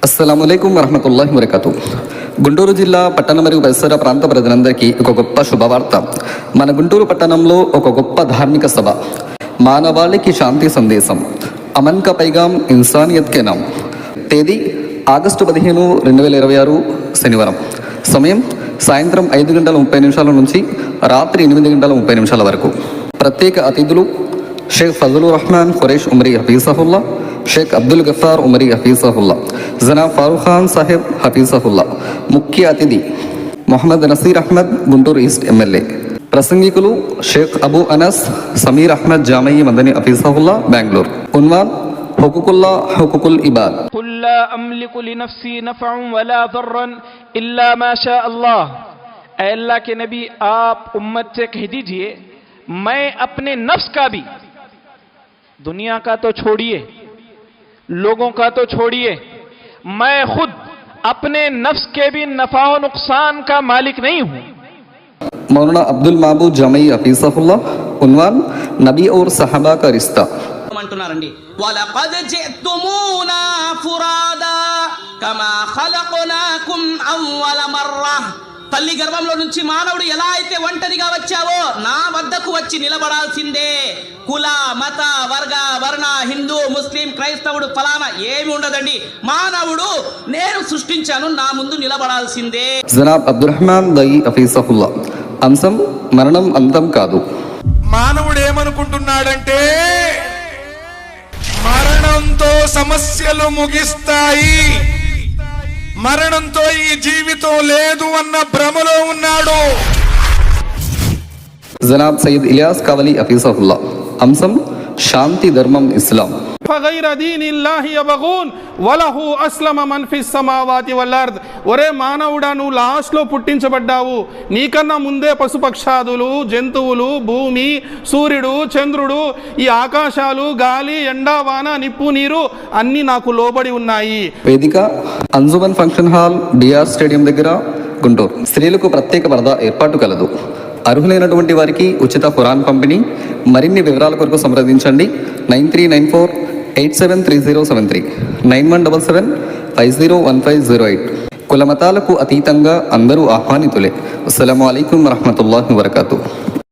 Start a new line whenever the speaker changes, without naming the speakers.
అస్సలాముఅలైకుం వరహమతుల్లాహి వబరకాతు. గుంటూరు జిల్లా పట్టణ మరియు పరిసర ప్రాంత ప్రజలందరికీ ఒక గొప్ప శుభవార్త. మన గుంటూరు పట్టణంలో ఒక గొప్ప ధార్మిక సభ, మానవాళికి శాంతి సందేశం, అమన్ కా పైగాం ఇన్సానియత్ కే నామ్. తేదీ ఆగస్టు 15, 2026 శనివారం. సమయం సాయంత్రం 5:30 నుంచి రాత్రి 8:30 వరకు. ప్రత్యేక అతిథులు షేక్ ఫజలుర్ రహమాన్ ఖురైష్ ఉమరీ హఫీజహుల్లా, షేక్ అబ్దుల్ గఫార్ ఉమరీ హఫీజహుల్లా, జనాబ్ ఫారూక్ ఖాన్ సాహెబ్ హఫీజహుల్లా. ముఖ్య అతిథి మొహమ్మద్ నసీర్ అహ్మద్, గుంటూరు ఈస్ట్ ఎమ్మెల్యే. ప్రసంగికులు షేక్ అబూ అనస్ సమీర్ అహ్మద్ జామయి మదనీ హఫీజహుల్లా, బెంగళూరు. ఉన్వాన్ హుకుకుల్లా హుకుకుల్ ఇబాద్.
కుల్ లా అమ్లికు లినఫ్సీ నఫఅన్ వలా దర్రన్ ఇల్లా మా షా అల్లాహ్. ऐ अल्लाह के नबी, आप उम्मत से कह दीजिए, मैं अपने नफ्स का भी, दुनिया का तो छोड़िए, लोगों का तो छोड़िए, मैं खुद अपने नफ्स के भी नफा और नुकसान का मालिक नहीं हूं.
मौलाना अब्दुल माबूद जामई हफीज़हुल्ला. उन्वान नबी और सहाबा का रिश्ता.
అంటున్నారండి, వలకద్ జితుమూనా ఫురాదా కమా ఖలఖనాకుం అవ్వల మర్రా. తల్లి గర్భంలో నుంచి మానవుడు ఎలా అయితే ఒంటరిగా వచ్చావో నా వద్దకు వచ్చి నిలబడాల్సిందే. కుల, మత, వర్గ, వర్ణ, హిందూ, ముస్లిం, క్రైస్తవుడు ఫలానా ఏమి ఉండదండి. మానవుడు నేను సృష్టించాను, నా ముందు నిలబడాల్సిందే.
జనాబ్ అబ్దుల్ రహమాన్ దయి హఫీజహుల్లా. అంశం మరణం అంతం కాదు.
మానవుడు ఏమనుకుంటున్నాడంటే మరణంతో సమస్యలు ముగిస్తాయి, మరణంతో ఈ జీవితం లేదు అన్న భ్రమలో ఉన్నాడు.
జనాబ్ సయ్యద్ ఇలియాస్ కావలి హఫీజహుల్లా. అంశం శాంతి ధర్మం ఇస్లాం.
ఫగైర దీనిల్లాహి యబగూన్ వలహు అస్లమ మన్ ఫిస్ సమావాతి వల్ అర్ద్. ఒరే మానవుడా, నువ్వు లాస్ట్లో పుట్టించబడ్డావు. నీకన్నా ముందే పశుపక్షాదులు, జంతువులు, భూమి, సూర్యుడు, చంద్రుడు, ఈ ఆకాశాలు, గాలి, ఎండ, వాన, నిప్పు, నీరు అన్నీ నాకు లోబడి ఉన్నాయి.
వేదిక Anjuman function hall, DR stadium దగ్గర, గుంటూరు. స్త్రీలకు ప్రత్యేక పరదా ఏర్పాటు కలదు. అర్హులైనటువంటి వారికి ఉచిత ఖురాన్ పంపిణీ. మరిన్ని వివరాల కొరకు సంప్రదించండి 9394873073, 9177501508. కులమతాలకు అతీతంగా అందరూ ఆహ్వానితులే. అస్సలాము అలైకుం వరహమతుల్లాహి వబరకాతుహ్.